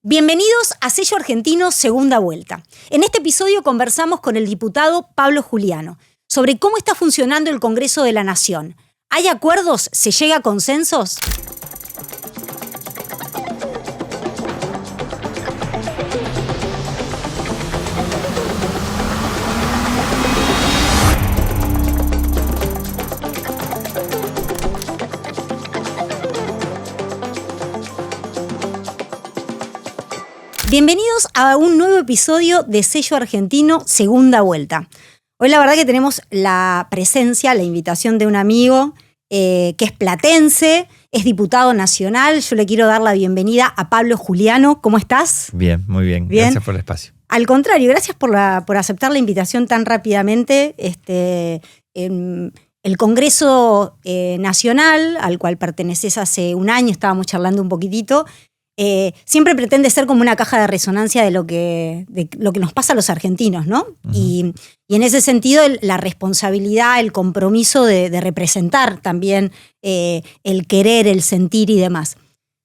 Bienvenidos a Sello Argentino Segunda Vuelta. En este episodio conversamos con el diputado Pablo Juliano sobre cómo está funcionando el Congreso de la Nación. ¿Hay acuerdos? ¿Se llega a consensos? Bienvenidos a un nuevo episodio de Sello Argentino Segunda Vuelta. Hoy la verdad que tenemos la presencia, la invitación de un amigo que es platense, es diputado nacional. Yo le quiero dar la bienvenida a Pablo Juliano. ¿Cómo estás? Bien, muy bien. Gracias por el espacio. Al contrario, gracias por aceptar la invitación tan rápidamente. El Congreso Nacional, al cual perteneces hace un año, estábamos charlando un poquitito, siempre pretende ser como una caja de resonancia de lo que nos pasa a los argentinos, ¿no? Uh-huh. Y en ese sentido, la responsabilidad, el compromiso de representar también el querer, el sentir y demás.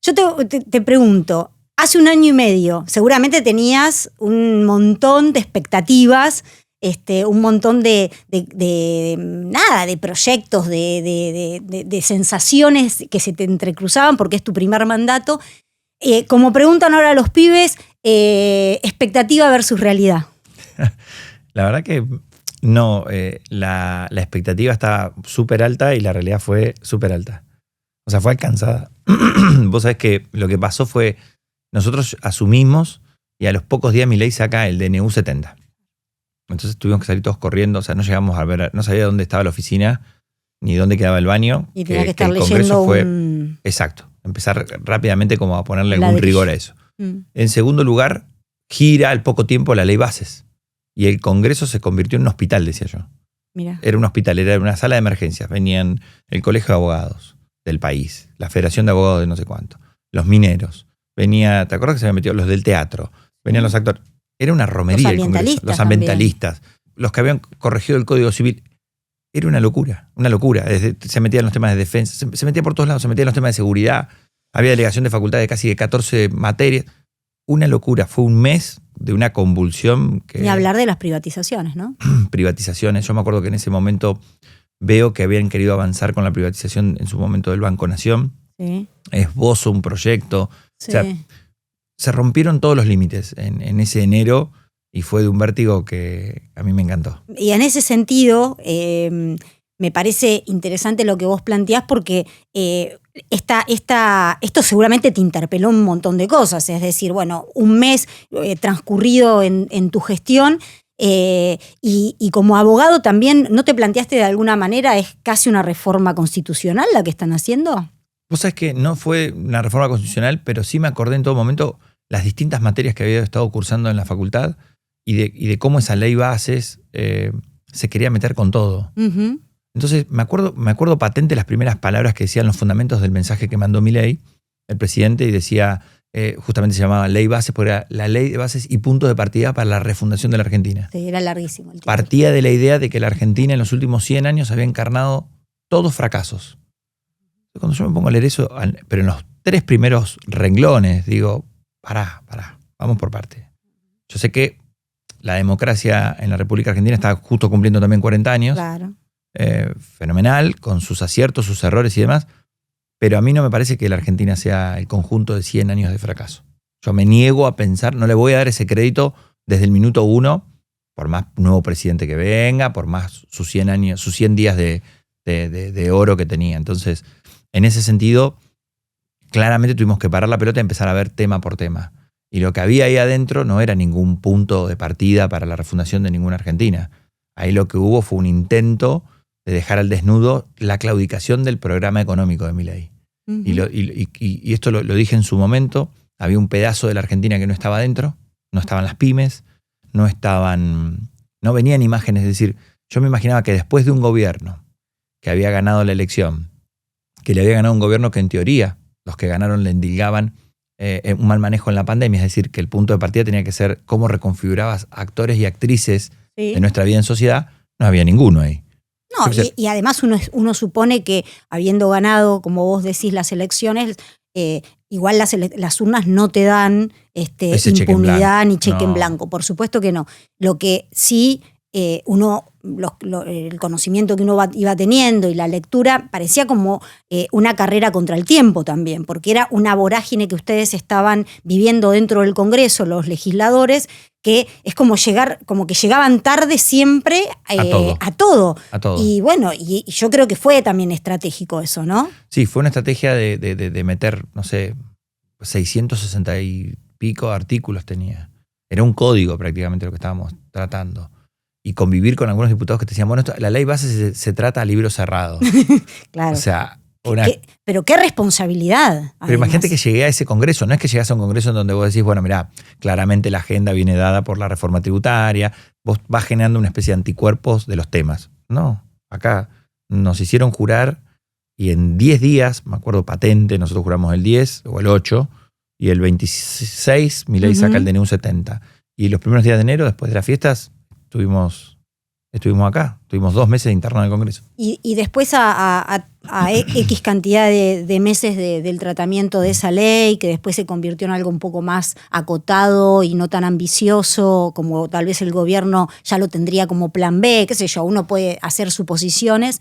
Yo te pregunto, hace un año y medio seguramente tenías un montón de expectativas, un montón de proyectos, de sensaciones que se te entrecruzaban porque es tu primer mandato. Como preguntan ahora los pibes, expectativa versus realidad. La verdad que no, la expectativa estaba súper alta y la realidad fue súper alta. O sea, fue alcanzada. Vos sabés que lo que pasó fue, nosotros asumimos y a los pocos días Milei saca el DNU 70. Entonces tuvimos que salir todos corriendo, o sea, no llegamos a ver, no sabía dónde estaba la oficina ni dónde quedaba el baño. Y tenía que estar leyendo Exacto. Empezar rápidamente como a ponerle algún rigor a eso. En segundo lugar, gira al poco tiempo la ley bases. Y el Congreso se convirtió en un hospital, decía yo. Mira. Era un hospital, era una sala de emergencias. Venían el Colegio de Abogados del país, la Federación de Abogados de no sé cuánto, los mineros. Venía, ¿te acuerdas que se habían metido los del teatro? Venían los actores. Era una romería el Congreso. Los ambientalistas, los que habían corregido el Código Civil. Era una locura, una locura. Se metían en los temas de defensa, se metía por todos lados, se metía en los temas de seguridad. Había delegación de facultades de casi de 14 materias. Una locura. Fue un mes de una convulsión. Ni hablar de las privatizaciones, ¿no? Privatizaciones. Yo me acuerdo que en ese momento veo que habían querido avanzar con la privatización en su momento del Banco Nación. Sí. Esbozo, un proyecto. Sí. O sea, se rompieron todos los límites en ese enero. Y fue de un vértigo que a mí me encantó. Y en ese sentido, me parece interesante lo que vos planteás porque esto seguramente te interpeló un montón de cosas. Es decir, bueno, un mes transcurrido en tu gestión y como abogado también, ¿no te planteaste de alguna manera, es casi una reforma constitucional la que están haciendo? Vos sabés que no fue una reforma constitucional, pero sí me acordé en todo momento las distintas materias que había estado cursando en la facultad y de cómo esa ley bases se quería meter con todo. Uh-huh. Entonces me acuerdo patente las primeras palabras que decían los fundamentos del mensaje que mandó Milei, el presidente, y decía, justamente se llamaba ley bases, porque era la ley de bases y punto de partida para la refundación de la Argentina. Sí, era larguísimo el título. Partía de la idea de que la Argentina en los últimos 100 años había encarnado todos fracasos. Cuando yo me pongo a leer eso, pero en los 3 primeros renglones, digo, pará, vamos por parte. Yo sé que la democracia en la República Argentina está justo cumpliendo también 40 años. Claro. Fenomenal, con sus aciertos, sus errores y demás, pero a mí no me parece que la Argentina sea el conjunto de 100 años de fracaso. Yo me niego a pensar, no le voy a dar ese crédito desde el minuto 1, por más nuevo presidente que venga, por más sus 100 años, sus 100 días de oro que tenía. Entonces, en ese sentido, claramente tuvimos que parar la pelota y empezar a ver tema por tema. Y lo que había ahí adentro no era ningún punto de partida para la refundación de ninguna Argentina. Ahí lo que hubo fue un intento de dejar al desnudo la claudicación del programa económico de Milei. Uh-huh. Y esto lo dije en su momento, había un pedazo de la Argentina que no estaba dentro, no estaban las pymes, no venían imágenes. Es decir, yo me imaginaba que después de un gobierno que había ganado la elección, que le había ganado un gobierno que en teoría los que ganaron le endilgaban un mal manejo en la pandemia, es decir, que el punto de partida tenía que ser cómo reconfigurabas actores y actrices de nuestra vida en sociedad, no había ninguno ahí. No, y además uno supone que habiendo ganado, como vos decís, las elecciones, igual las urnas no te dan Ese cheque en impunidad blanco. ni cheque en No. blanco, por supuesto que no. Lo que sí el conocimiento que uno iba teniendo y la lectura parecía como una carrera contra el tiempo también, porque era una vorágine que ustedes estaban viviendo dentro del Congreso, los legisladores, que es como que llegaban tarde siempre a todo. Y bueno, y yo creo que fue también estratégico eso, ¿no? Sí, fue una estrategia de meter, no sé, 660 y pico artículos tenía. Era un código prácticamente lo que estábamos tratando. Y convivir con algunos diputados que te decían, bueno, la ley base se trata a libro cerrado. Claro. O sea, pero qué responsabilidad. Pero imagínate que llegué a ese congreso. No es que llegas a un congreso en donde vos decís, bueno, mirá, claramente la agenda viene dada por la reforma tributaria, vos vas generando una especie de anticuerpos de los temas. No, acá nos hicieron jurar y en 10 días, me acuerdo patente, nosotros juramos el 10 o el 8, y el 26 Milei saca el DNU 70. Y los primeros días de enero, después de las fiestas, estuvimos acá, tuvimos 2 meses de interno en el Congreso. Y después a X cantidad de meses del tratamiento de esa ley, que después se convirtió en algo un poco más acotado y no tan ambicioso, como tal vez el gobierno ya lo tendría como plan B, qué sé yo, uno puede hacer suposiciones.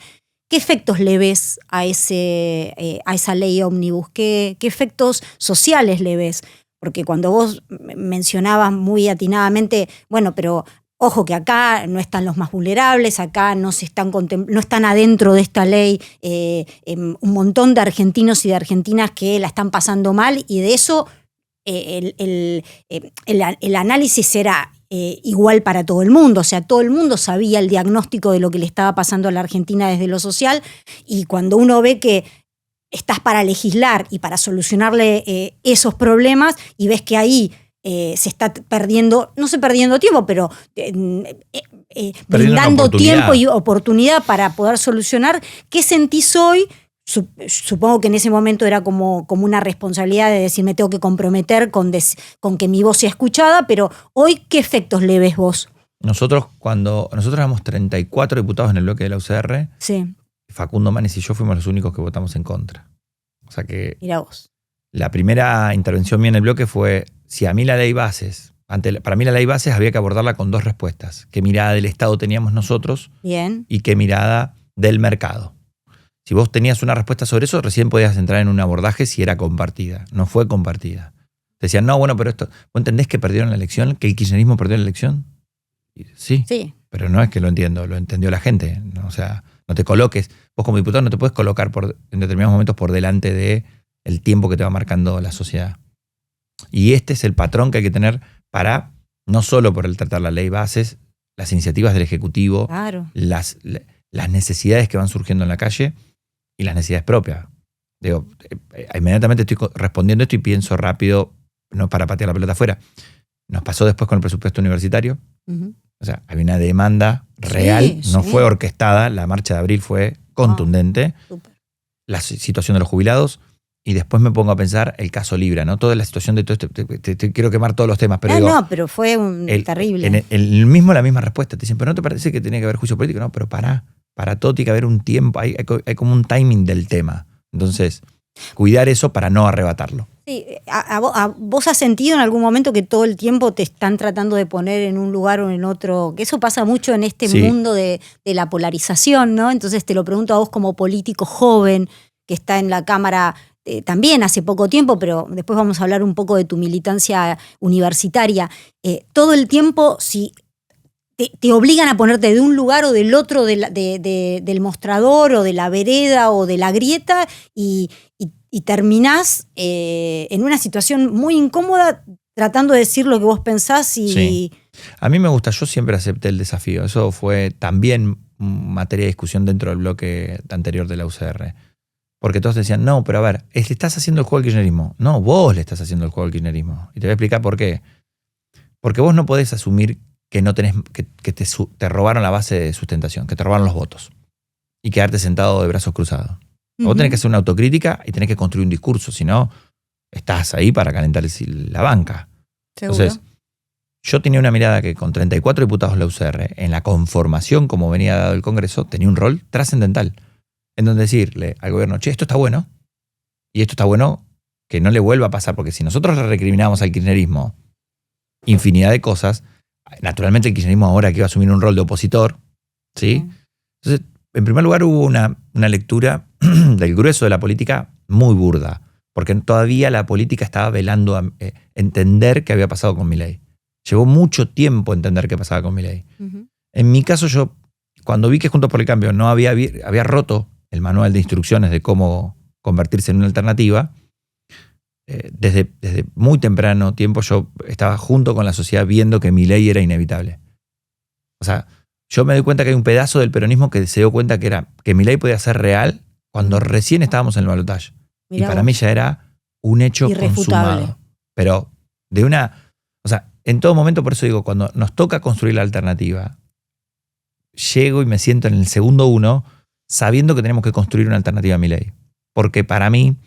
¿Qué efectos le ves a esa ley ómnibus? ¿Qué efectos sociales le ves? Porque cuando vos mencionabas muy atinadamente, bueno, pero ojo que acá no están los más vulnerables, acá no están adentro de esta ley un montón de argentinos y de argentinas que la están pasando mal, y de eso el análisis era igual para todo el mundo. O sea, todo el mundo sabía el diagnóstico de lo que le estaba pasando a la Argentina desde lo social, y cuando uno ve que estás para legislar y para solucionarle esos problemas y ves que ahí se está perdiendo, no sé perdiendo tiempo, pero brindando tiempo y oportunidad para poder solucionar. ¿Qué sentís hoy? Supongo que en ese momento era como una responsabilidad de decir, me tengo que comprometer con que mi voz sea escuchada, pero hoy, ¿qué efectos le ves vos? Nosotros éramos 34 diputados en el bloque de la UCR, sí. Facundo Manes y yo fuimos los únicos que votamos en contra. O sea que mirá vos. La primera intervención mía en el bloque fue, si a mí la ley bases, para mí la ley bases había que abordarla con 2 respuestas. ¿Qué mirada del Estado teníamos nosotros? Bien. Y qué mirada del mercado. Si vos tenías una respuesta sobre eso, recién podías entrar en un abordaje si era compartida. No fue compartida. Te decían, no, bueno, pero esto, ¿vos entendés que perdieron la elección? ¿Que el kirchnerismo perdió la elección? Sí. Pero no es que lo entiendo, lo entendió la gente. ¿No? O sea, no te coloques. Vos como diputado no te puedes colocar en determinados momentos por delante de el tiempo que te va marcando la sociedad. Y este es el patrón que hay que tener para, no solo por el tratar la ley bases, las iniciativas del Ejecutivo, claro, las necesidades que van surgiendo en la calle y las necesidades propias. Digo, inmediatamente estoy respondiendo esto y pienso rápido, no para patear la pelota afuera. Nos pasó después con el presupuesto universitario. Uh-huh. O sea, había una demanda real, no fue orquestada, la marcha de abril fue contundente. La situación de los jubilados. Y después me pongo a pensar el caso Libra, ¿no? Toda la situación de todo esto. Te quiero quemar todos los temas, pero pero fue terrible. La misma respuesta. Te dicen, pero ¿no te parece que tiene que haber juicio político? No, pero para todo tiene que haber un tiempo, hay como un timing del tema. Entonces, cuidar eso para no arrebatarlo. Sí, ¿vos has sentido en algún momento que todo el tiempo te están tratando de poner en un lugar o en otro? Que eso pasa mucho en este mundo de la polarización, ¿no? Entonces te lo pregunto a vos como político joven que está en la Cámara también hace poco tiempo, pero después vamos a hablar un poco de tu militancia universitaria. Todo el tiempo, si te obligan a ponerte de un lugar o del otro del mostrador o de la vereda o de la grieta y terminás en una situación muy incómoda tratando de decir lo que vos pensás. Sí. A mí me gusta, yo siempre acepté el desafío. Eso fue también materia de discusión dentro del bloque anterior de la UCR. Porque todos decían, no, pero a ver, le estás haciendo el juego al kirchnerismo. No, vos le estás haciendo el juego al kirchnerismo. Y te voy a explicar por qué. Porque vos no podés asumir que no tenés, que te robaron la base de sustentación, que te robaron los votos. Y quedarte sentado de brazos cruzados. Uh-huh. Vos tenés que hacer una autocrítica y tenés que construir un discurso. Si no, estás ahí para calentar la banca. ¿Seguro? Entonces, yo tenía una mirada que con 34 diputados de la UCR, en la conformación como venía dado el Congreso, tenía un rol trascendental. En donde decirle al gobierno, che, esto está bueno, y esto está bueno que no le vuelva a pasar, porque si nosotros le recriminamos al kirchnerismo infinidad de cosas, naturalmente el kirchnerismo ahora que va a asumir un rol de opositor, ¿sí? Entonces, en primer lugar hubo una lectura del grueso de la política muy burda, porque todavía la política estaba velando a entender qué había pasado con Milei. Llevó mucho tiempo entender qué pasaba con Milei. En mi caso, yo, cuando vi que Juntos por el Cambio no había roto el manual de instrucciones de cómo convertirse en una alternativa, desde muy temprano tiempo yo estaba junto con la sociedad viendo que Milei era inevitable. O sea, yo me doy cuenta que hay un pedazo del peronismo que se dio cuenta que Milei podía ser real cuando recién estábamos en el balotaje. Y para mí ya era un hecho consumado. Pero o sea, en todo momento, por eso digo, cuando nos toca construir la alternativa, llego y me siento en el segundo uno sabiendo que tenemos que construir una alternativa a Milei. Porque para mí,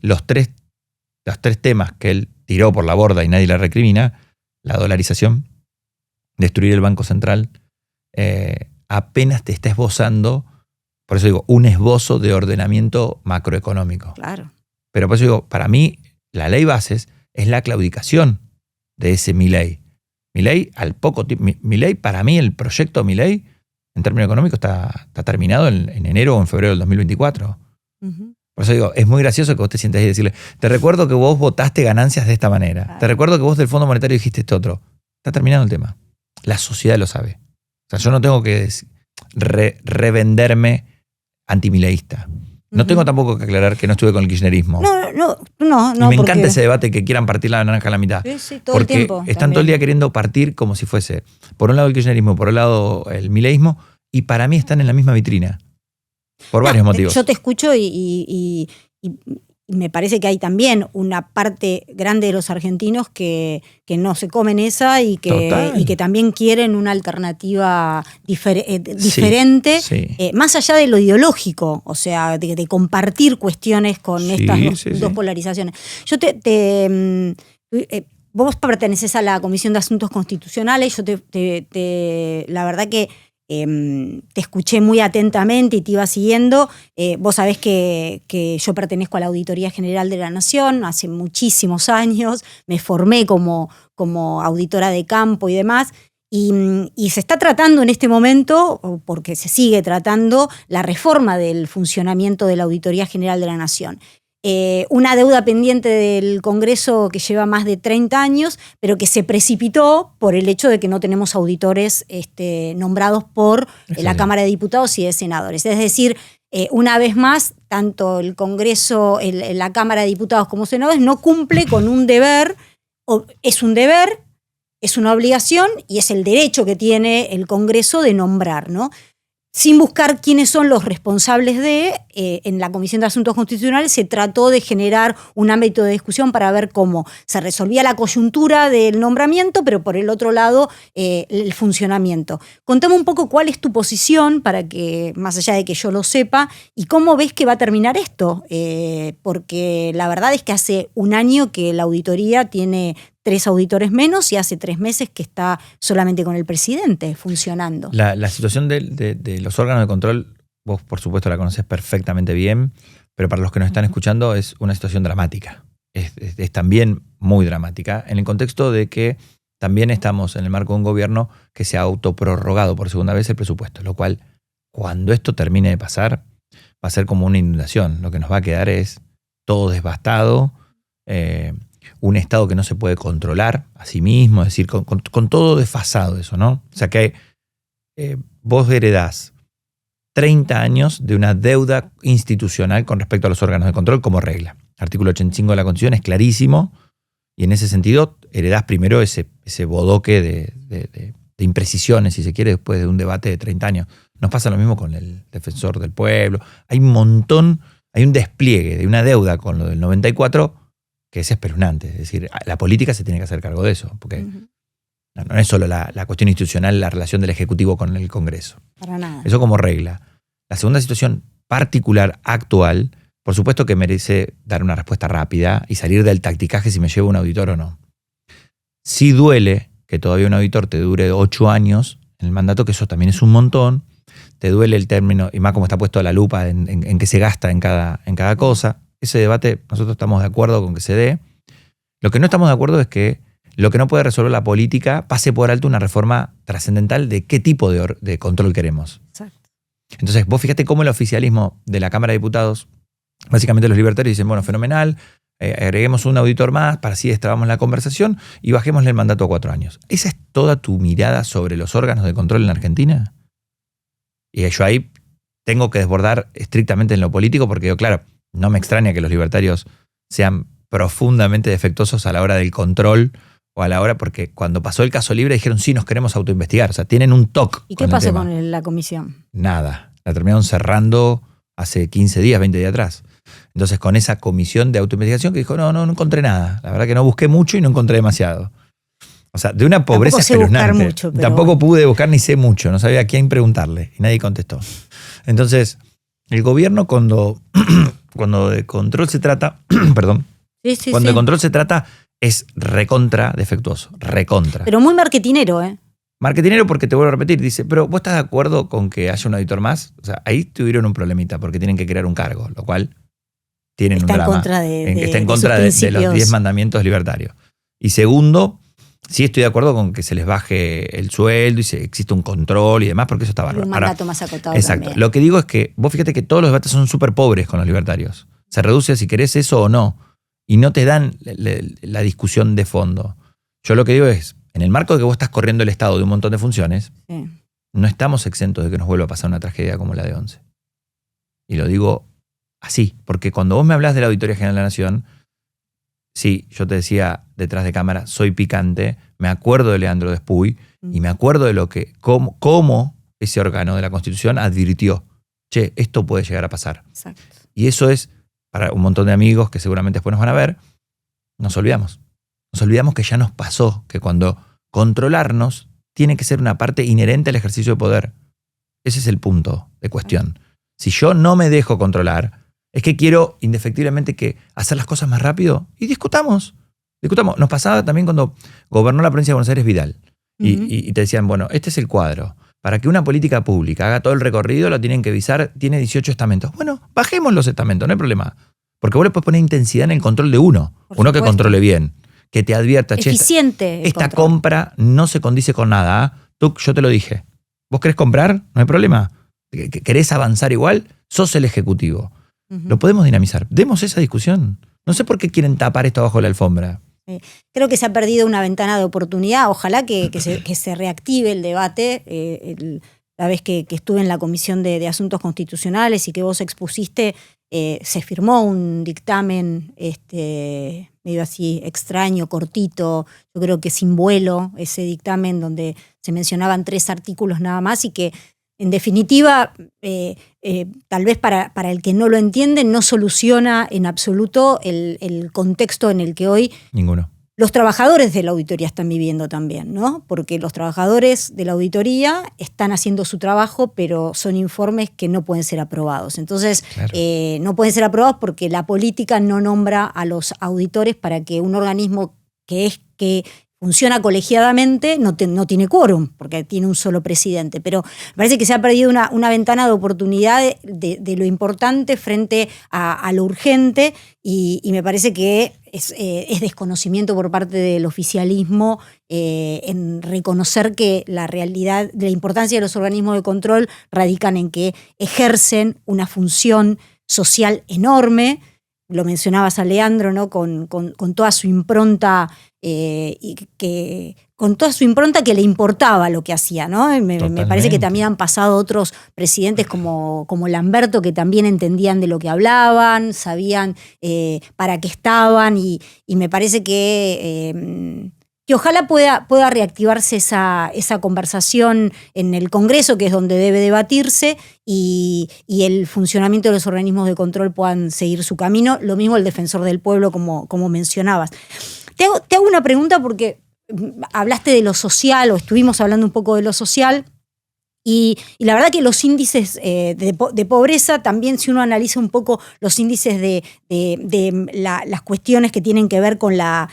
los tres temas que él tiró por la borda y nadie le recrimina, la dolarización, destruir el Banco Central, apenas te está esbozando, por eso digo, un esbozo de ordenamiento macroeconómico. Claro. Pero por eso digo, para mí, la ley bases es la claudicación de ese Milei. Milei, al poco tiempo, Milei, para mí, el proyecto Milei, en términos económicos, está terminado en enero o en febrero del 2024. Por eso digo, es muy gracioso que vos te sientas ahí y decirle, te recuerdo que vos votaste ganancias de esta manera. Claro. Te recuerdo que vos del Fondo Monetario dijiste esto otro. Está terminado el tema. La sociedad lo sabe. O sea, yo no tengo que revenderme antimileísta. No tengo tampoco que aclarar que no estuve con el kirchnerismo. No. Y me encanta ese debate que quieran partir la naranja a la mitad. Sí, todo el tiempo. Porque están todo el día queriendo partir como si fuese, por un lado el kirchnerismo, por un lado el mileísmo, y para mí están en la misma vitrina. Por varios motivos. Yo te escucho y me parece que hay también una parte grande de los argentinos que no se comen esa y que también quieren una alternativa diferente, sí. Más allá de lo ideológico, o sea, de compartir cuestiones con estas dos polarizaciones. Yo vos pertenecés a la Comisión de Asuntos Constitucionales, yo la verdad que te escuché muy atentamente y te iba siguiendo. Vos sabés que yo pertenezco a la Auditoría General de la Nación hace muchísimos años, me formé como auditora de campo y demás, y se está tratando en este momento, porque se sigue tratando, la reforma del funcionamiento de la Auditoría General de la Nación. Una deuda pendiente del Congreso que lleva más de 30 años, pero que se precipitó por el hecho de que no tenemos auditores nombrados por la Cámara de Diputados y de Senadores. Es decir, una vez más, tanto el Congreso, la Cámara de Diputados como Senadores no cumple con un deber, es un deber, es una obligación y es el derecho que tiene el Congreso de nombrar, ¿no? Sin buscar quiénes son los responsables en la Comisión de Asuntos Constitucionales se trató de generar un ámbito de discusión para ver cómo se resolvía la coyuntura del nombramiento, pero por el otro lado el funcionamiento. Contame un poco cuál es tu posición para que, más allá de que yo lo sepa, y cómo ves que va a terminar esto, porque la verdad es que hace un año que la auditoría tiene 3 auditores menos y hace 3 meses que está solamente con el presidente funcionando. La situación de los órganos de control, vos por supuesto la conocés perfectamente bien, pero para los que nos están escuchando es una situación dramática. Es también muy dramática en el contexto de que también estamos en el marco de un gobierno que se ha autoprorrogado por segunda vez el presupuesto, lo cual cuando esto termine de pasar va a ser como una inundación. Lo que nos va a quedar es todo devastado, un Estado que no se puede controlar a sí mismo, es decir, con todo desfasado eso, ¿no? O sea que vos heredás 30 años de una deuda institucional con respecto a los órganos de control como regla. Artículo 85 de la Constitución es clarísimo y en ese sentido heredás primero ese bodoque de imprecisiones, si se quiere, después de un debate de 30 años. Nos pasa lo mismo con el defensor del pueblo. Hay un despliegue de una deuda con lo del 94 que es espeluznante. Es decir, la política se tiene que hacer cargo de eso, porque no es solo la cuestión institucional, la relación del Ejecutivo con el Congreso. Para nada. Eso como regla. La segunda situación particular, actual, por supuesto que merece dar una respuesta rápida y salir del tacticaje si me llevo un auditor o no. Sí duele que todavía un auditor te dure 8 años en el mandato, que eso también es un montón. Te duele el término, y más como está puesto la lupa en qué se gasta en cada cosa. ese debate nosotros estamos de acuerdo con que se dé. Lo que no estamos de acuerdo es que lo que no puede resolver la política pase por alto una reforma trascendental de qué tipo de control queremos. Exacto. Entonces, vos fíjate cómo el oficialismo de la Cámara de Diputados, básicamente los libertarios dicen, bueno, fenomenal, agreguemos un auditor más para así destrabamos la conversación y bajémosle el mandato a 4 años. ¿Esa es toda tu mirada sobre los órganos de control en Argentina? Y yo ahí tengo que desbordar estrictamente en lo político porque yo, claro, no me extraña que los libertarios sean profundamente defectuosos a la hora del control o a la hora, porque cuando pasó el caso Libre dijeron sí, nos queremos autoinvestigar, o sea, tienen un TOC. ¿Y qué pasó con la comisión? Nada, la terminaron cerrando hace 15 días, 20 días atrás. Entonces con esa comisión de autoinvestigación que dijo no encontré nada, la verdad que no busqué mucho y no encontré demasiado. O sea, de una pobreza espeluznante. Mucho, Tampoco pude buscar ni sé mucho, no sabía a quién preguntarle y nadie contestó. Entonces, el gobierno cuando de control se trata, perdón, cuando de control se trata es recontra defectuoso, recontra. Pero muy marketinero, ¿eh? Marketinero porque te vuelvo a repetir, dice, pero ¿vos estás de acuerdo con que haya un auditor más? O sea, ahí tuvieron un problemita porque tienen que crear un cargo, lo cual tienen está un drama. Está en contra de los 10 mandamientos libertarios. Y segundo, sí estoy de acuerdo con que se les baje el sueldo y existe un control y demás, porque eso está bárbaro. Un mandato más acotado. Exacto. También. Lo que digo es que vos fíjate que todos los debates son súper pobres con los libertarios. Se reduce a si querés eso o no. Y no te dan la discusión de fondo. Yo lo que digo es, en el marco de que vos estás corriendo el Estado de un montón de funciones, no estamos exentos de que nos vuelva a pasar una tragedia como la de 11. Y lo digo así, porque cuando vos me hablas de la Auditoría General de la Nación, sí, yo te decía detrás de cámara, soy picante, me acuerdo de Leandro Despuy y me acuerdo de cómo ese órgano de la Constitución advirtió, che, esto puede llegar a pasar. Exacto. Y eso es, para un montón de amigos que seguramente después nos van a ver, nos olvidamos. Nos olvidamos que ya nos pasó, que cuando controlarnos tiene que ser una parte inherente al ejercicio de poder. Ese es el punto de cuestión. Si yo no me dejo controlar, es que quiero indefectiblemente que hacer las cosas más rápido y discutamos. Nos pasaba también cuando gobernó la provincia de Buenos Aires Vidal y te decían, bueno, este es el cuadro. Para que una política pública haga todo el recorrido lo tienen que visar, tiene 18 estamentos. Bueno, bajemos los estamentos, no hay problema. Porque vos le puedes poner intensidad en el control de uno que controle bien, que te advierta, eficiente, esta compra no se condice con nada. Yo te lo dije. ¿Vos querés comprar? No hay problema. ¿Querés avanzar igual? Sos el ejecutivo. Lo podemos dinamizar. Demos esa discusión. No sé por qué quieren tapar esto bajo la alfombra. Creo que se ha perdido una ventana de oportunidad. Ojalá que se reactive el debate. La vez que estuve en la Comisión de Asuntos Constitucionales y que vos expusiste, se firmó un dictamen medio así extraño, cortito, yo creo que sin vuelo, ese dictamen donde se mencionaban 3 artículos nada más y que en definitiva, tal vez para el que no lo entiende, no soluciona en absoluto el contexto en el que hoy los trabajadores de la auditoría están viviendo también, ¿no? Porque los trabajadores de la auditoría están haciendo su trabajo, pero son informes que no pueden ser aprobados. Entonces, claro, no pueden ser aprobados porque la política no nombra a los auditores para que un organismo que funciona colegiadamente, no tiene quórum, porque tiene un solo presidente. Pero me parece que se ha perdido una ventana de oportunidad de lo importante frente a lo urgente, y me parece que es desconocimiento por parte del oficialismo en reconocer que la realidad de la importancia de los organismos de control radican en que ejercen una función social enorme. Lo mencionabas a Leandro, ¿no? Con toda su impronta, con toda su impronta que le importaba lo que hacía, ¿no? Me parece que también han pasado otros presidentes como Lamberto, que también entendían de lo que hablaban, sabían para qué estaban, y me parece que ojalá pueda reactivarse esa conversación en el Congreso, que es donde debe debatirse, y el funcionamiento de los organismos de control puedan seguir su camino. Lo mismo el Defensor del Pueblo, como mencionabas. Te hago una pregunta porque hablaste de lo social, o estuvimos hablando un poco de lo social, Y la verdad que los índices de pobreza, también si uno analiza un poco los índices de las cuestiones que tienen que ver con la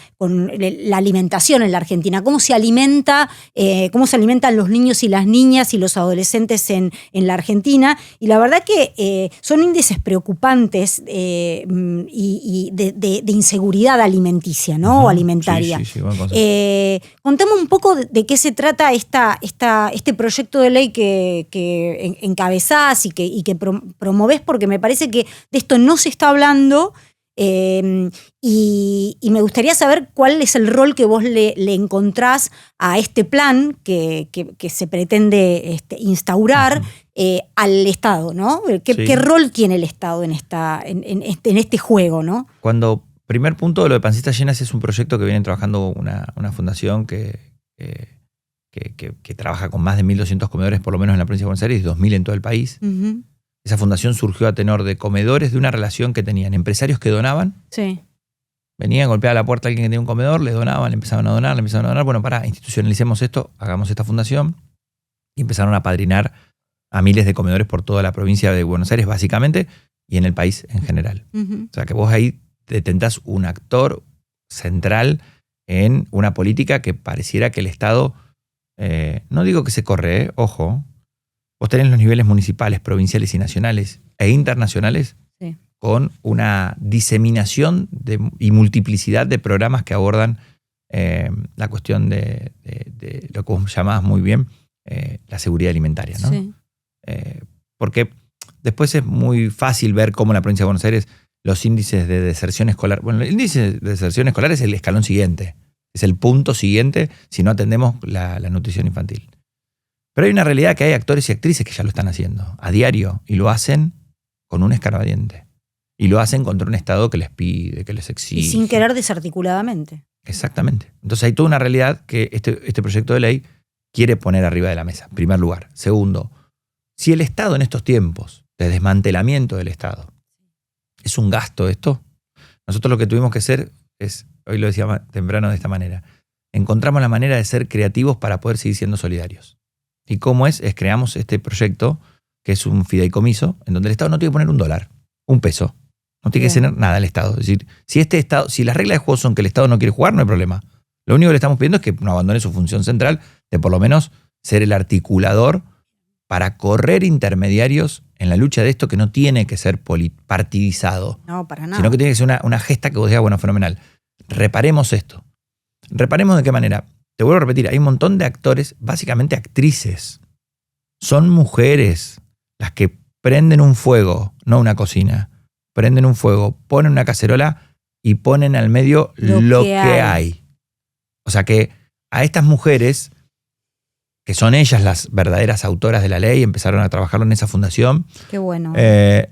alimentación en la Argentina, cómo se alimentan los niños y las niñas y los adolescentes en la Argentina. Y la verdad que son índices preocupantes y de inseguridad alimenticia, ¿no? O alimentaria. Sí, buen concepto. Contame un poco de qué se trata este proyecto de ley que encabezás y que promovés, porque me parece que de esto no se está hablando, y me gustaría saber cuál es el rol que vos le encontrás a este plan que se pretende instaurar al Estado, ¿no? ¿Qué rol tiene el Estado en este juego, ¿no? Primer punto, lo de Pancitas Llenas es un proyecto que viene trabajando una fundación que trabaja con más de 1.200 comedores, por lo menos en la provincia de Buenos Aires, y 2.000 en todo el país. Uh-huh. Esa fundación surgió a tenor de comedores, de una relación que tenían empresarios que donaban. Sí. Venían, golpeaba la puerta a alguien que tenía un comedor, le donaban, le empezaban a donar. Bueno, institucionalicemos esto, hagamos esta fundación. Y empezaron a apadrinar a miles de comedores por toda la provincia de Buenos Aires, básicamente, y en el país en general. Uh-huh. O sea, que vos ahí detentás un actor central en una política que pareciera que el Estado, no digo que se corre, ojo, vos tenés los niveles municipales, provinciales y nacionales e internacionales, sí, con una diseminación y multiplicidad de programas que abordan la cuestión de lo que vos llamabas muy bien, la seguridad alimentaria, ¿no? Sí. Porque después es muy fácil ver cómo en la provincia de Buenos Aires los índices de deserción escolar, bueno, el índice de deserción escolar es el escalón siguiente, es el punto siguiente si no atendemos la nutrición infantil. Pero hay una realidad que hay actores y actrices que ya lo están haciendo a diario y lo hacen con un escarbadiente. Y lo hacen contra un Estado que les pide, que les exige. Y sin querer desarticuladamente. Exactamente. Entonces hay toda una realidad que este proyecto de ley quiere poner arriba de la mesa, en primer lugar. Segundo, si el Estado en estos tiempos de desmantelamiento del Estado es un gasto esto, nosotros lo que tuvimos que hacer es, hoy lo decía temprano de esta manera, encontramos la manera de ser creativos para poder seguir siendo solidarios. ¿Y cómo es? Creamos este proyecto que es un fideicomiso en donde el Estado no tiene que poner $1, $1. No tiene que tener nada el Estado. Es decir, si las reglas de juego son que el Estado no quiere jugar, no hay problema. Lo único que le estamos pidiendo es que no abandone su función central de por lo menos ser el articulador para correr intermediarios en la lucha de esto que no tiene que ser partidizado. No, para nada. Sino que tiene que ser una gesta que vos digas, bueno, fenomenal. Reparemos esto. ¿Reparemos de qué manera? Te vuelvo a repetir, hay un montón de actores, básicamente actrices. Son mujeres las que prenden un fuego, no una cocina. Prenden un fuego, ponen una cacerola y ponen al medio lo que hay. O sea que a estas mujeres, que son ellas las verdaderas autoras de la ley, empezaron a trabajarlo en esa fundación. Qué bueno.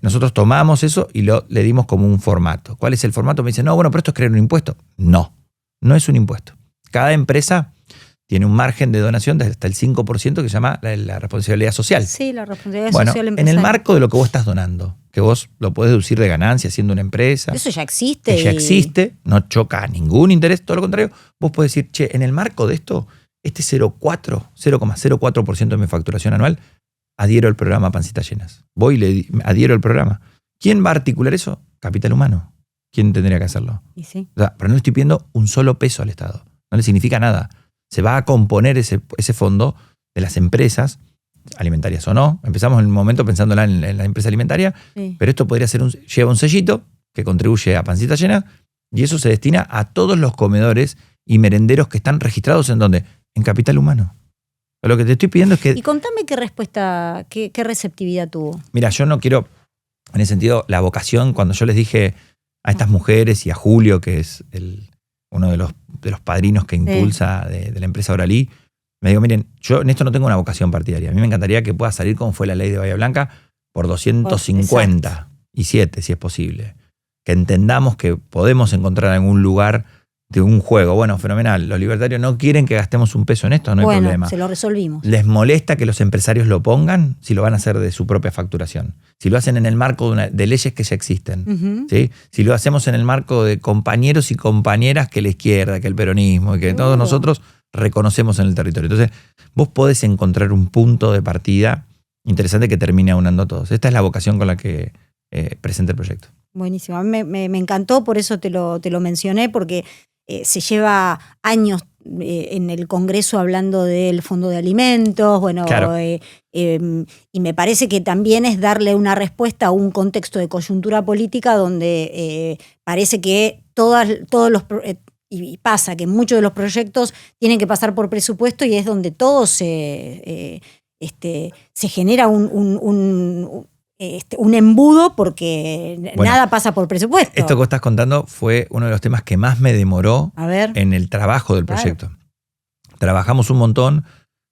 Nosotros tomamos eso y le dimos como un formato. ¿Cuál es el formato? Me dicen, no, bueno, pero esto es crear un impuesto. No, no es un impuesto. Cada empresa tiene un margen de donación de hasta el 5% que se llama la responsabilidad social. Sí, la responsabilidad social empresarial. En el marco de lo que vos estás donando, que vos lo podés deducir de ganancia siendo una empresa. Eso ya existe. Que ya existe, no choca a ningún interés, todo lo contrario. Vos podés decir, che, en el marco de esto, este 0,04% de mi facturación anual, adhiero al programa Pancitas Llenas. Voy y le adhiero al programa. ¿Quién va a articular eso? Capital humano. ¿Quién tendría que hacerlo? Y sí. O sea, pero no le estoy pidiendo un solo peso al Estado. No le significa nada. Se va a componer ese fondo de las empresas, alimentarias o no. Empezamos en el momento pensándola en la empresa alimentaria, sí, pero esto podría ser lleva un sellito que contribuye a Pancitas Llenas y eso se destina a todos los comedores y merenderos que están registrados en ¿dónde? En Capital Humano. Pero lo que te estoy pidiendo es que... Y contame qué respuesta, qué receptividad tuvo. Mira, yo no quiero, en ese sentido, la vocación, cuando yo les dije a estas mujeres y a Julio, que es uno de los padrinos que impulsa de la empresa Oralí, me digo, miren, yo en esto no tengo una vocación partidaria. A mí me encantaría que pueda salir como fue la ley de Bahía Blanca por 257, si es posible. Que entendamos que podemos encontrar algún lugar de un juego. Bueno, fenomenal. Los libertarios no quieren que gastemos un peso en esto, no hay problema. Bueno, se lo resolvimos. ¿Les molesta que los empresarios lo pongan? Si lo van a hacer de su propia facturación. Si lo hacen en el marco de leyes que ya existen. Uh-huh. ¿Sí? Si lo hacemos en el marco de compañeros y compañeras que la izquierda, que el peronismo y que todos nosotros reconocemos en el territorio. Entonces, vos podés encontrar un punto de partida interesante que termine aunando a todos. Esta es la vocación con la que presenta el proyecto. Buenísimo, a mí me encantó, por eso te lo mencioné, porque se lleva años en el Congreso hablando del Fondo de Alimentos, bueno, Claro. Y me parece que también es darle una respuesta a un contexto de coyuntura política donde parece que todos los y pasa que muchos de los proyectos tienen que pasar por presupuesto y es donde todo se genera un embudo porque nada pasa por presupuesto. Esto que vos estás contando fue uno de los temas que más me demoró en el trabajo del proyecto. Claro. Trabajamos un montón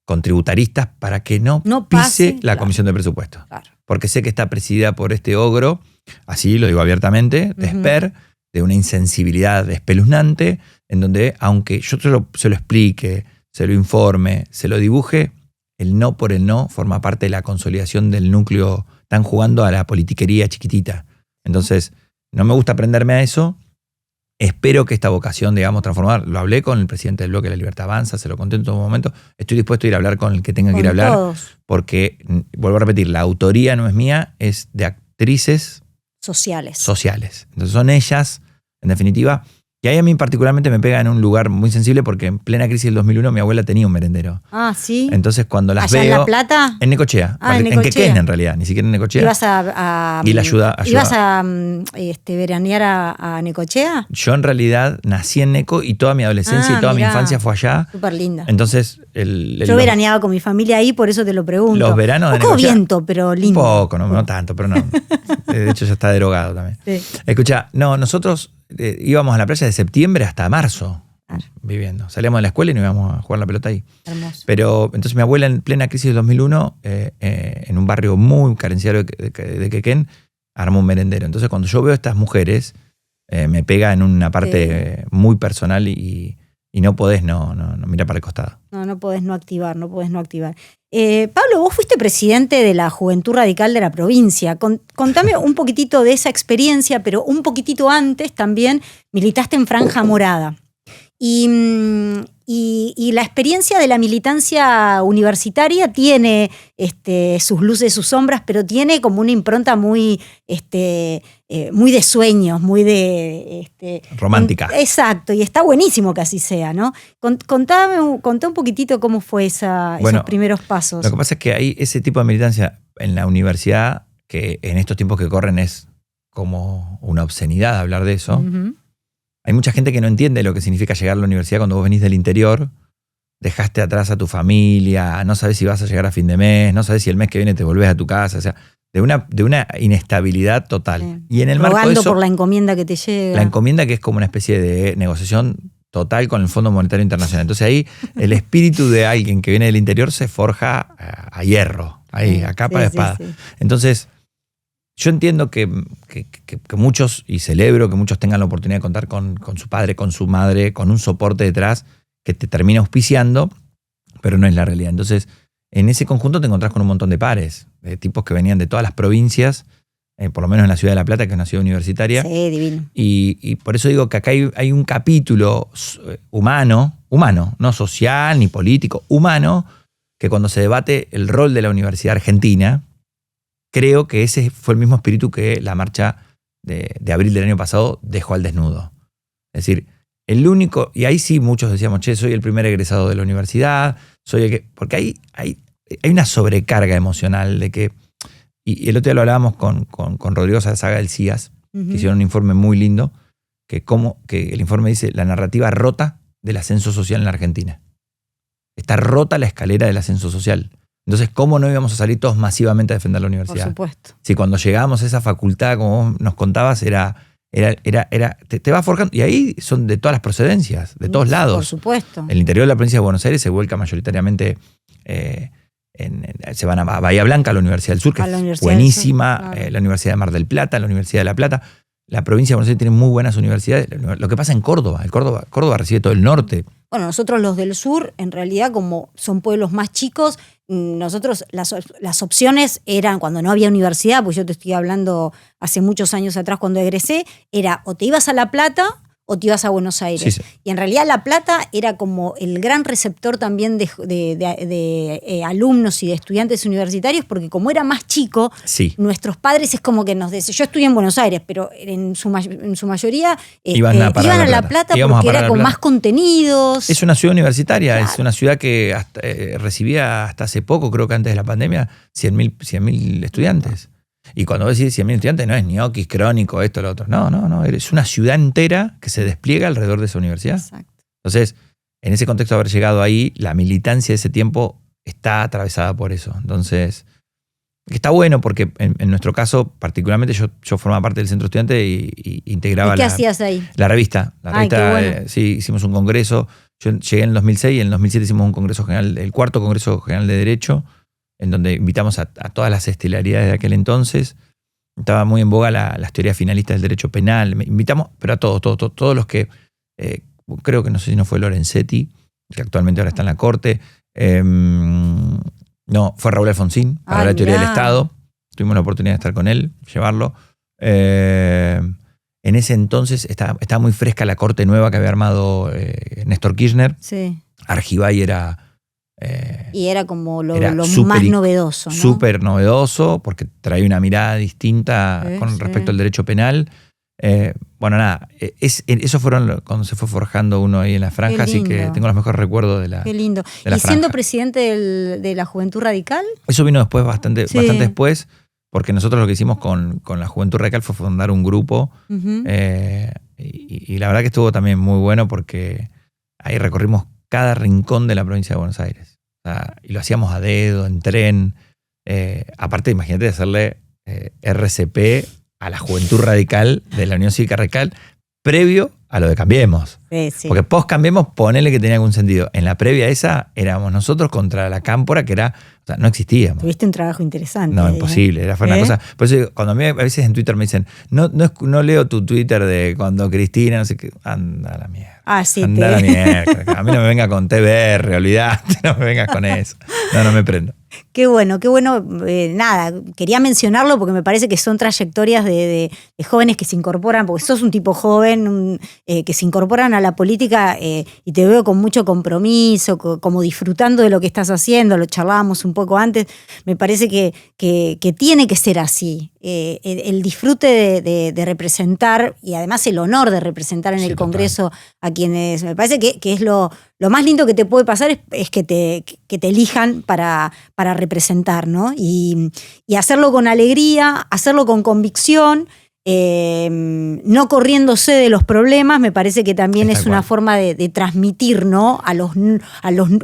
con tributaristas para que no pise la comisión de presupuesto. Claro. Porque sé que está presidida por este ogro, así lo digo abiertamente, de Esper, de una insensibilidad espeluznante, en donde aunque yo se lo explique, se lo informe, se lo dibuje, el no por el no forma parte de la consolidación del núcleo. Están jugando a la politiquería chiquitita. Entonces, no me gusta prenderme a eso. Espero que esta vocación, digamos, transformar. Lo hablé con el presidente del Bloque de la Libertad Avanza, se lo conté en todo momento. Estoy dispuesto a ir a hablar con el que tenga que ir a hablar. Todos. Porque, vuelvo a repetir, la autoría no es mía, es de actrices sociales. Entonces son ellas, en definitiva. Y ahí a mí particularmente me pega en un lugar muy sensible porque en plena crisis del 2001 mi abuela tenía un merendero. Ah, ¿sí? Entonces cuando las veo... ¿Allá en La Plata? En Necochea. En Quequén en realidad, ni siquiera en Necochea. ¿Ibas y la ayuda? ¿Ibas a veranear a Necochea? Yo en realidad nací en Neco y toda mi adolescencia y toda mi infancia fue allá. Súper linda. Entonces... Yo veraneaba con mi familia ahí, por eso te lo pregunto. Los veranos de Necochea. Un poco viento, pero lindo. Un poco, no tanto, pero no. De hecho ya está derogado también. Sí. Escucha, nosotros... íbamos a la playa de septiembre hasta marzo viviendo. Salíamos de la escuela y nos íbamos a jugar la pelota ahí. Hermoso. Pero entonces mi abuela en plena crisis del 2001, en un barrio muy carenciado de Quequén, armó un merendero. Entonces cuando yo veo a estas mujeres, me pega en una parte muy personal y no podés no mirar para el costado. No podés no activar. Pablo, vos fuiste presidente de la Juventud Radical de la provincia. Contame un poquitito de esa experiencia, pero un poquitito antes también militaste en Franja Morada. Y la experiencia de la militancia universitaria tiene sus luces, sus sombras, pero tiene como una impronta muy de sueños, muy de... romántica. Exacto, y está buenísimo que así sea, ¿no? Contá un poquitito cómo fue esos primeros pasos. Lo que pasa es que hay ese tipo de militancia en la universidad que en estos tiempos que corren es como una obscenidad hablar de eso. Uh-huh. Hay mucha gente que no entiende lo que significa llegar a la universidad cuando vos venís del interior, dejaste atrás a tu familia, no sabés si vas a llegar a fin de mes, no sabés si el mes que viene te volvés a tu casa, o sea, de una inestabilidad total. Sí. Y en el marco de eso, por la encomienda que te llega. La encomienda que es como una especie de negociación total con el Fondo Monetario Internacional. Entonces ahí el espíritu de alguien que viene del interior se forja a hierro, ahí, a capa de espada. Sí. Entonces... Yo entiendo que muchos, y celebro que muchos tengan la oportunidad de contar con su padre, con su madre, con un soporte detrás que te termina auspiciando, pero no es la realidad. Entonces, en ese conjunto te encontrás con un montón de pares, de tipos que venían de todas las provincias, por lo menos en la ciudad de La Plata, que es una ciudad universitaria. Sí, divino. Y por eso digo que acá hay un capítulo humano, no social ni político, humano, que cuando se debate el rol de la Universidad Argentina, creo que ese fue el mismo espíritu que la marcha de abril del año pasado dejó al desnudo. Es decir, el único, y ahí sí muchos decíamos, soy el primer egresado de la universidad, soy el que... Porque hay una sobrecarga emocional de que... Y el otro día lo hablábamos con Rodrigo Saga del CIAS, uh-huh. que hicieron un informe muy lindo, que el informe dice la narrativa rota del ascenso social en la Argentina. Está rota la escalera del ascenso social. Entonces, ¿cómo no íbamos a salir todos masivamente a defender la universidad? Por supuesto. Si cuando llegábamos a esa facultad, como vos nos contabas, te va forjando. Y ahí son de todas las procedencias, de todos lados. Por supuesto. El interior de la provincia de Buenos Aires se vuelca mayoritariamente, se van a Bahía Blanca, a la Universidad del Sur, que es buenísima, Sur, claro. La Universidad de Mar del Plata, la Universidad de La Plata. La provincia de Buenos Aires tiene muy buenas universidades. Lo que pasa en Córdoba, Córdoba recibe todo el norte. Bueno, nosotros los del sur, en realidad, como son pueblos más chicos, nosotros las opciones eran, cuando no había universidad, pues yo te estoy hablando hace muchos años atrás cuando egresé, era o te ibas a La Plata o te ibas a Buenos Aires. Sí, sí. Y en realidad La Plata era como el gran receptor también de alumnos y de estudiantes universitarios, porque como era más chico, Sí. nuestros padres es como que nos decían, yo estudié en Buenos Aires, pero en su mayoría Iban a parar iban a La Plata Íbamos a porque parar era a La con Plata. más contenidos. Es una ciudad universitaria, Claro. es una ciudad que hasta, recibía hasta hace poco, creo que antes de la pandemia, 100.000 estudiantes. Y cuando vos decís 100.000 estudiantes, no es ñoquis, crónico, esto, lo otro. No, es una ciudad entera que se despliega alrededor de esa universidad. Exacto. Entonces, en ese contexto, haber llegado ahí, la militancia de ese tiempo está atravesada por eso. Entonces, está bueno porque en nuestro caso, particularmente, yo formaba parte del centro estudiante y integraba ¿Y qué hacías ahí? la revista. Ay, qué bueno. Sí, hicimos un congreso. Yo llegué en el 2006 y en el 2007 hicimos un congreso general, el cuarto congreso general de Derecho, en donde invitamos a todas las estelaridades de aquel entonces. Estaba muy en boga las teorías finalistas del derecho penal. Invitamos, pero a todos los que, creo que no sé si no fue Lorenzetti, que actualmente ahora está en la corte. No, fue Raúl Alfonsín, para hablar de teoría del Estado. Tuvimos la oportunidad de estar con él, llevarlo. En ese entonces estaba muy fresca la corte nueva que había armado Néstor Kirchner. Sí. Argibay era... Y era como lo súper más novedoso, ¿no? Súper novedoso, porque traía una mirada distinta con respecto al derecho penal. Bueno, nada, esos fueron cuando se fue forjando uno ahí en la franja, así que tengo los mejores recuerdos de la Qué lindo. de la ¿Y siendo franja. presidente de la Juventud Radical? Eso vino después, bastante Sí. después, porque nosotros lo que hicimos con la Juventud Radical fue fundar un grupo, Uh-huh. y la verdad que estuvo también muy bueno porque ahí recorrimos cada rincón de la provincia de Buenos Aires. O sea, y lo hacíamos a dedo, en tren. Aparte, imagínate hacerle RCP a la Juventud Radical de la Unión Cívica Radical previo a lo de Cambiemos. Sí. Porque post Cambiemos, ponele que tenía algún sentido. En la previa esa éramos nosotros contra la cámpora, que era, o sea, no existíamos. Tuviste un trabajo interesante. No, imposible. Fue una cosa. Por eso cuando a mí a veces en Twitter me dicen, no leo tu Twitter de cuando Cristina, no sé qué, anda a la mierda. Sí, anda a la mierda. A mí no me venga con TBR, olvidate, no me vengas con eso. No me prendo. Qué bueno. Nada, quería mencionarlo porque me parece que son trayectorias de jóvenes que se incorporan, porque sos un tipo joven que se incorporan a la política y te veo con mucho compromiso, como disfrutando de lo que estás haciendo, lo charlábamos un poco antes. Me parece que tiene que ser así. El disfrute de representar y además el honor de representar en el Congreso a quienes, me parece que es lo más lindo que te puede pasar es que te elijan para representar, ¿no? Y hacerlo con alegría, hacerlo con convicción, no corriéndose de los problemas, me parece que también es una forma de transmitir, ¿no? a los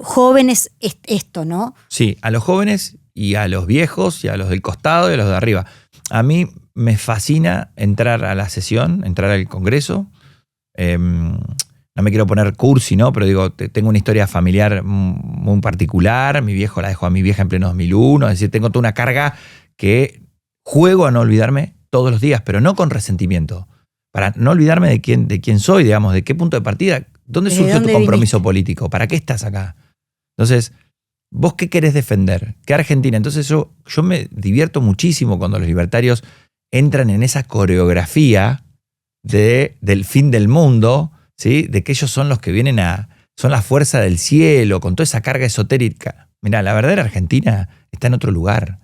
jóvenes esto, ¿no? Sí, a los jóvenes y a los viejos y a los del costado y a los de arriba. A mí me fascina entrar a la sesión, entrar al Congreso. No me quiero poner cursi, ¿no? Pero digo, tengo una historia familiar muy particular. Mi viejo la dejó a mi vieja en pleno 2001. Es decir, tengo toda una carga que juego a no olvidarme todos los días, pero no con resentimiento. Para no olvidarme de quién soy, digamos, de qué punto de partida, dónde surgió tu compromiso político, para qué estás acá. Entonces, ¿vos qué querés defender? ¿Qué Argentina? Entonces yo me divierto muchísimo cuando los libertarios entran en esa coreografía del fin del mundo, ¿sí? De que ellos son los que vienen son la fuerza del cielo, con toda esa carga esotérica. Mirá, la verdadera Argentina está en otro lugar,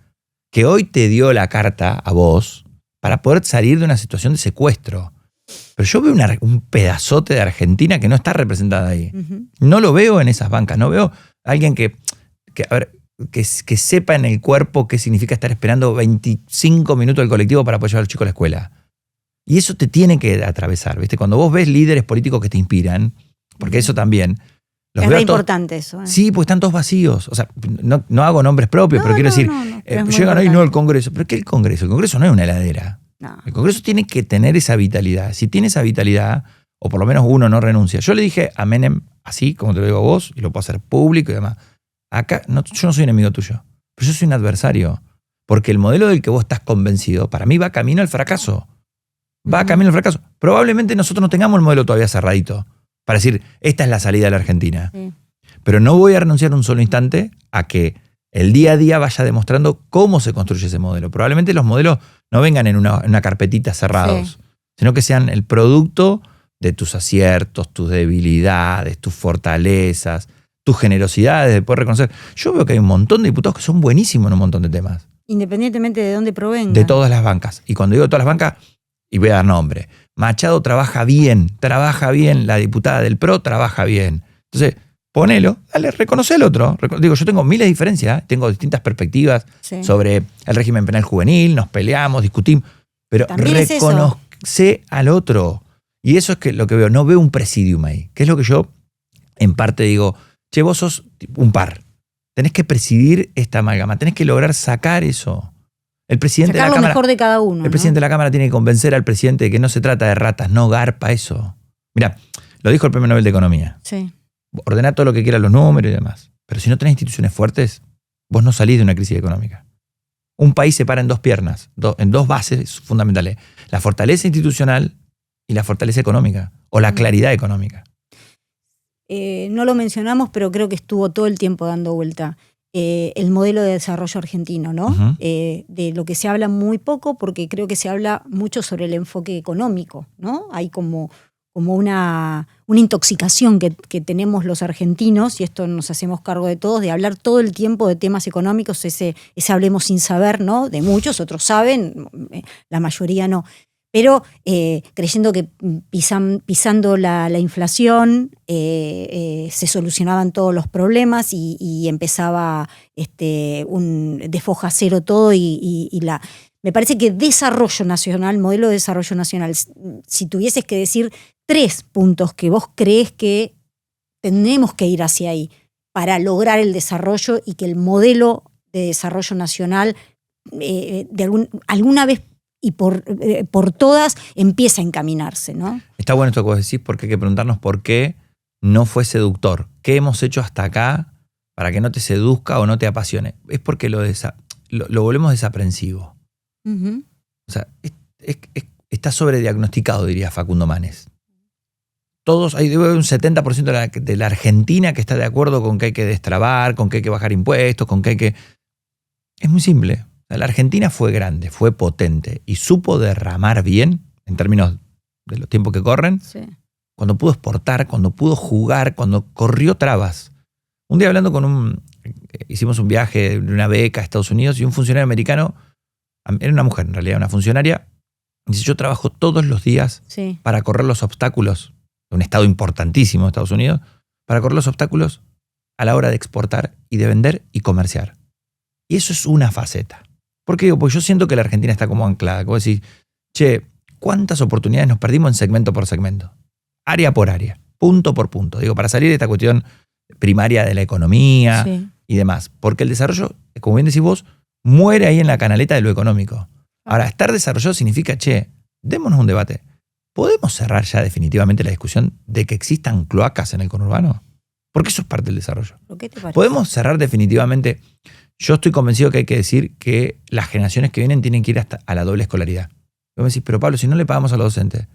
que hoy te dio la carta a vos para poder salir de una situación de secuestro. Pero yo veo un pedazote de Argentina que no está representada ahí. Uh-huh. No lo veo en esas bancas, no veo a alguien que sepa en el cuerpo qué significa estar esperando 25 minutos del colectivo para poder llevar a los chicos a la escuela. Y eso te tiene que atravesar, ¿viste? Cuando vos ves líderes políticos que te inspiran, porque eso también... Es re importante eso. Sí, pues están todos vacíos. O sea, no hago nombres propios, pero quiero decir, llegan ahí, no el Congreso. ¿Pero qué el Congreso? El Congreso no es una heladera. No. El Congreso tiene que tener esa vitalidad. Si tiene esa vitalidad, o por lo menos uno no renuncia. Yo le dije a Menem, así como te lo digo a vos, y lo puedo hacer público y demás, acá yo no soy enemigo tuyo, pero yo soy un adversario. Porque el modelo del que vos estás convencido, para mí va camino al fracaso. Va camino al fracaso. Probablemente nosotros no tengamos el modelo todavía cerradito para decir, esta es la salida de la Argentina. Sí. Pero no voy a renunciar un solo instante a que el día a día vaya demostrando cómo se construye ese modelo. Probablemente los modelos no vengan en una carpetita cerrados, sí, sino que sean el producto de tus aciertos, tus debilidades, tus fortalezas, tus generosidades, de poder reconocer. Yo veo que hay un montón de diputados que son buenísimos en un montón de temas. Independientemente de dónde provenga. De todas las bancas. Y cuando digo de todas las bancas, y voy a dar nombre, Machado trabaja bien, la diputada del PRO trabaja bien. Entonces, ponelo, dale, reconoce al otro. Digo, yo tengo miles de diferencias, tengo distintas perspectivas sobre el régimen penal juvenil, nos peleamos, discutimos, pero reconoce al otro. Y eso es que lo que veo, no veo un presidium ahí, que es lo que yo en parte digo, che, vos sos un par, tenés que presidir esta amalgama, tenés que lograr sacar eso. El presidente sacar de la lo Cámara, mejor de cada uno. El presidente de la Cámara tiene que convencer al presidente de que no se trata de ratas, no garpa eso. Mirá, lo dijo el Premio Nobel de Economía. Sí. Ordená todo lo que quieran los números y demás. Pero si no tenés instituciones fuertes, vos no salís de una crisis económica. Un país se para en dos piernas, en dos bases fundamentales. La fortaleza institucional y la fortaleza económica, o la claridad económica. No lo mencionamos, pero creo que estuvo todo el tiempo dando vuelta. El modelo de desarrollo argentino, ¿no? Uh-huh. De lo que se habla muy poco, porque creo que se habla mucho sobre el enfoque económico, ¿no? Hay como una intoxicación que tenemos los argentinos, y esto nos hacemos cargo de todos, de hablar todo el tiempo de temas económicos, ese hablemos sin saber, ¿no? De muchos, otros saben, la mayoría no. Pero creyendo que pisando la inflación se solucionaban todos los problemas y empezaba un desfoja cero todo me parece que desarrollo nacional, modelo de desarrollo nacional, si tuvieses que decir 3 puntos que vos crees que tenemos que ir hacia ahí para lograr el desarrollo y que el modelo de desarrollo nacional alguna vez y por todas empieza a encaminarse, ¿no? Está bueno esto que vos decís, porque hay que preguntarnos por qué no fue seductor. ¿Qué hemos hecho hasta acá para que no te seduzca o no te apasione? Es porque lo volvemos desaprensivo. Uh-huh. O sea, está sobrediagnosticado, diría Facundo Manes. Hay un 70% de la Argentina que está de acuerdo con que hay que destrabar, con que hay que bajar impuestos, con que hay que... Es muy simple. La Argentina fue grande, fue potente y supo derramar bien, en términos de los tiempos que corren, sí. Cuando pudo exportar, cuando pudo jugar, cuando corrió trabas. Un día hablando hicimos un viaje de una beca a Estados Unidos y un funcionario americano, era una mujer en realidad, una funcionaria, dice, yo trabajo todos los días para correr los obstáculos, de un estado importantísimo de Estados Unidos, para correr los obstáculos a la hora de exportar y de vender y comerciar. Y eso es una faceta. ¿Por qué digo? Porque yo siento que la Argentina está como anclada. Como decir, che, ¿cuántas oportunidades nos perdimos en segmento por segmento? Área por área, punto por punto. Digo, para salir de esta cuestión primaria de la economía y demás. Porque el desarrollo, como bien decís vos, muere ahí en la canaleta de lo económico. Ahora, estar desarrollado significa, che, démonos un debate. ¿Podemos cerrar ya definitivamente la discusión de que existan cloacas en el conurbano? Porque eso es parte del desarrollo. ¿Qué te parece? ¿Podemos cerrar definitivamente? Yo estoy convencido que hay que decir que las generaciones que vienen tienen que ir hasta a la doble escolaridad. Y vos me decís, pero Pablo, si no le pagamos a los docentes.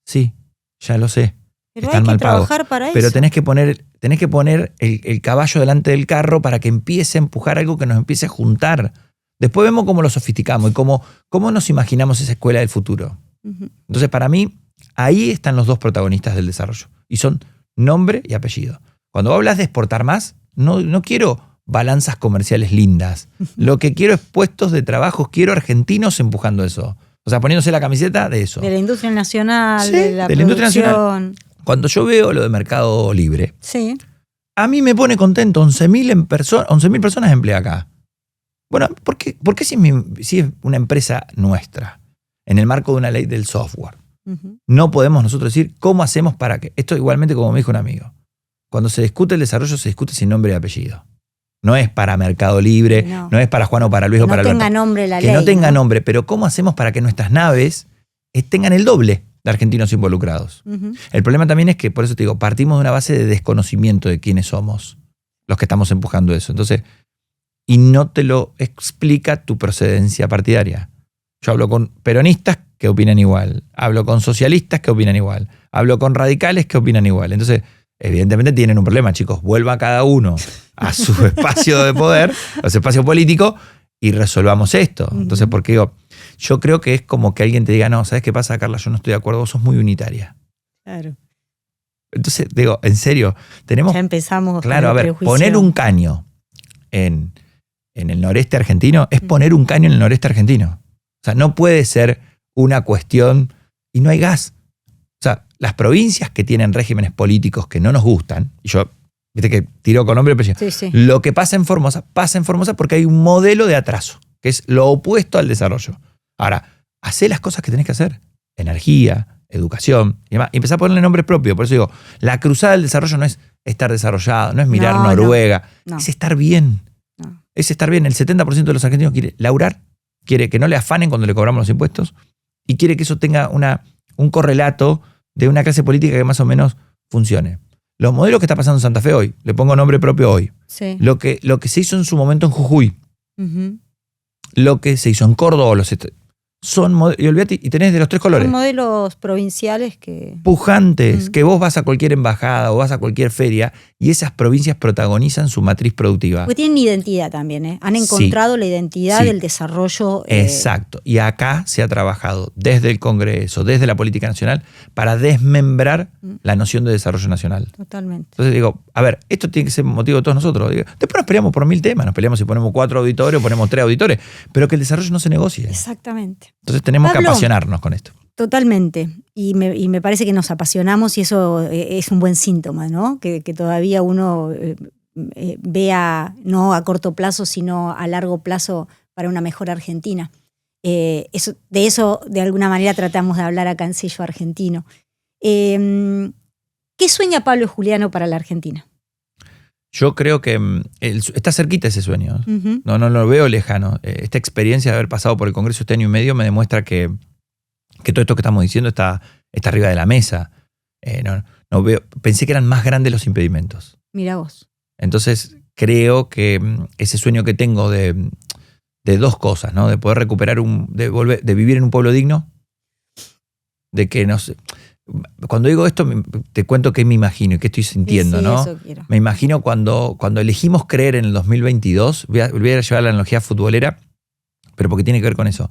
Sí, ya lo sé. Pero están hay que mal pagos. trabajar para Pero eso. tenés que poner el caballo delante del carro para que empiece a empujar algo que nos empiece a juntar. Después vemos cómo lo sofisticamos y cómo nos imaginamos esa escuela del futuro. Uh-huh. Entonces, para mí, ahí están los dos protagonistas del desarrollo. Y son nombre y apellido. Cuando hablas de exportar más, no quiero balanzas comerciales lindas. Lo que quiero es puestos de trabajo. Quiero argentinos empujando eso. O sea, poniéndose la camiseta de eso. De la industria nacional, Sí, de la industria producción. Cuando yo veo lo de Mercado Libre, Sí. a mí me pone contento 11.000 personas empleadas acá. Bueno, ¿por qué si es una empresa nuestra, en el marco de una ley del software, Uh-huh. no podemos nosotros decir cómo hacemos para que... Esto igualmente como me dijo un amigo. Cuando se discute el desarrollo, se discute sin nombre y apellido. No es para Mercado Libre, no es para Juan o para Luis o para Alberto. Que no tenga nombre la ley. Que no tenga nombre, pero ¿cómo hacemos para que nuestras naves tengan el doble de argentinos involucrados? Uh-huh. El problema también es que, por eso te digo, partimos de una base de desconocimiento de quiénes somos los que estamos empujando eso. Entonces, y no te lo explica tu procedencia partidaria. Yo hablo con peronistas que opinan igual, hablo con socialistas que opinan igual, hablo con radicales que opinan igual. Entonces, evidentemente tienen un problema, chicos. Vuelva cada uno a su espacio de poder, a su espacio político, y resolvamos esto. Entonces, porque yo creo que es como que alguien te diga, no, ¿sabes qué pasa, Carla? Yo no estoy de acuerdo, vos sos muy unitaria. Claro. Entonces, digo, en serio, tenemos... Ya empezamos. Claro, con a el ver, prejuicio. poner un caño en el noreste argentino es poner un caño en el noreste argentino. O sea, no puede ser una cuestión... Y no hay gas. O sea, las provincias que tienen regímenes políticos que no nos gustan, y yo, viste que tiro con nombre y apellido, Sí. lo que pasa en Formosa porque hay un modelo de atraso, que es lo opuesto al desarrollo. Ahora, hacé las cosas que tenés que hacer. Energía, educación y demás. Y empezá a ponerle nombre propio. Por eso digo, la cruzada del desarrollo no es estar desarrollado, no es mirar Noruega, no. es estar bien. No. Es estar bien. El 70% de los argentinos quiere laburar, quiere que no le afanen cuando le cobramos los impuestos y quiere que eso tenga un correlato de una clase política que más o menos funcione. Los modelos que está pasando en Santa Fe hoy, le pongo nombre propio hoy, Sí. lo que se hizo en su momento en Jujuy, Ujú. lo que se hizo en Córdoba, son modelos, y olvídate, y tenés de los tres colores. Son modelos provinciales que... Pujantes, que vos vas a cualquier embajada o vas a cualquier feria y esas provincias protagonizan su matriz productiva. Porque tienen identidad también, ¿eh? Han Sí. encontrado la identidad Sí. del desarrollo. Exacto. Y acá se ha trabajado desde el Congreso, desde la política nacional, para desmembrar la noción de desarrollo nacional. Totalmente. Entonces digo, a ver, esto tiene que ser motivo de todos nosotros. Digo, después nos peleamos por 1000 temas, nos peleamos si ponemos 4 auditores o ponemos 3 auditores, pero que el desarrollo no se negocie. Exactamente. Entonces tenemos que Pablo, apasionarnos con esto. Totalmente. Y me parece que nos apasionamos y eso es un buen síntoma, ¿no? Que todavía uno vea no a corto plazo, sino a largo plazo para una mejor Argentina. De eso, de alguna manera, tratamos de hablar acá en Sello Argentino. ¿Qué sueña Pablo Juliano para la Argentina? Yo creo que está cerquita ese sueño. Uh-huh. No lo veo lejano. Esta experiencia de haber pasado por el Congreso este año y medio me demuestra que todo esto que estamos diciendo está arriba de la mesa. No veo, pensé que eran más grandes los impedimentos. Mira vos. Entonces creo que ese sueño que tengo de dos cosas, ¿no? De poder recuperar de vivir en un pueblo digno, de que no sé. Cuando digo esto, te cuento qué me imagino y qué estoy sintiendo, sí, ¿no? Eso quiero. Me imagino cuando elegimos creer en el 2022, voy a llevar la analogía futbolera, pero porque tiene que ver con eso.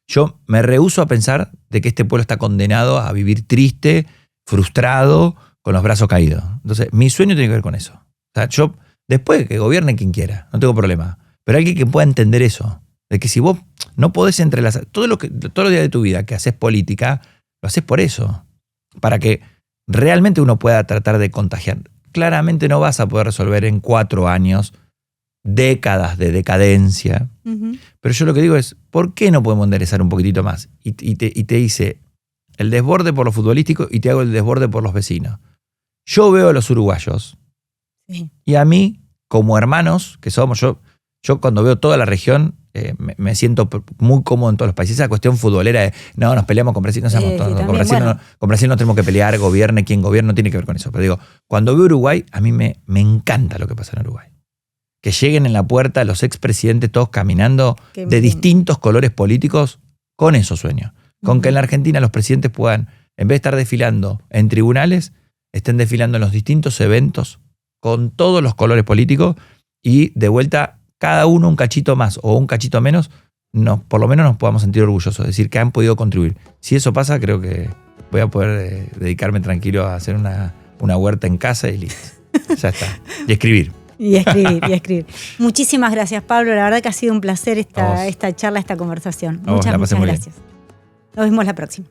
Yo me rehúso a pensar de que este pueblo está condenado a vivir triste, frustrado, con los brazos caídos. Entonces, mi sueño tiene que ver con eso. O sea, yo, después de que gobierne quien quiera, no tengo problema, pero alguien que pueda entender eso, de que si vos no podés entrelazar, todos los días de tu vida que haces política, lo haces por eso. Para que realmente uno pueda tratar de contagiar. Claramente no vas a poder resolver en 4 años décadas de decadencia. Uh-huh. Pero yo lo que digo es, ¿por qué no podemos enderezar un poquitito más? Y te hice el desborde por lo futbolístico y te hago el desborde por los vecinos. Yo veo a los uruguayos Sí. y a mí, como hermanos que somos, yo cuando veo toda la región, me siento muy cómodo en todos los países. Esa cuestión futbolera de nos peleamos con Brasil, no seamos Sí, todos. también, Con Brasil, bueno. con Brasil no tenemos que pelear, gobierne quien gobierne, no tiene que ver con eso. Pero digo, cuando veo Uruguay, a mí me encanta lo que pasa en Uruguay. Que lleguen en la puerta los expresidentes todos caminando Qué de bien. distintos colores políticos, con esos sueños. Con que en la Argentina los presidentes puedan, en vez de estar desfilando en tribunales, estén desfilando en los distintos eventos con todos los colores políticos y de vuelta cada uno un cachito más o un cachito menos, por lo menos nos podamos sentir orgullosos, es decir, que han podido contribuir. Si eso pasa, creo que voy a poder dedicarme tranquilo a hacer una huerta en casa y listo. Ya está. Y escribir. Y escribir. Muchísimas gracias, Pablo. La verdad que ha sido un placer esta charla, esta conversación. A vos, la pasé Muchas muy bien. gracias. Nos vemos la próxima.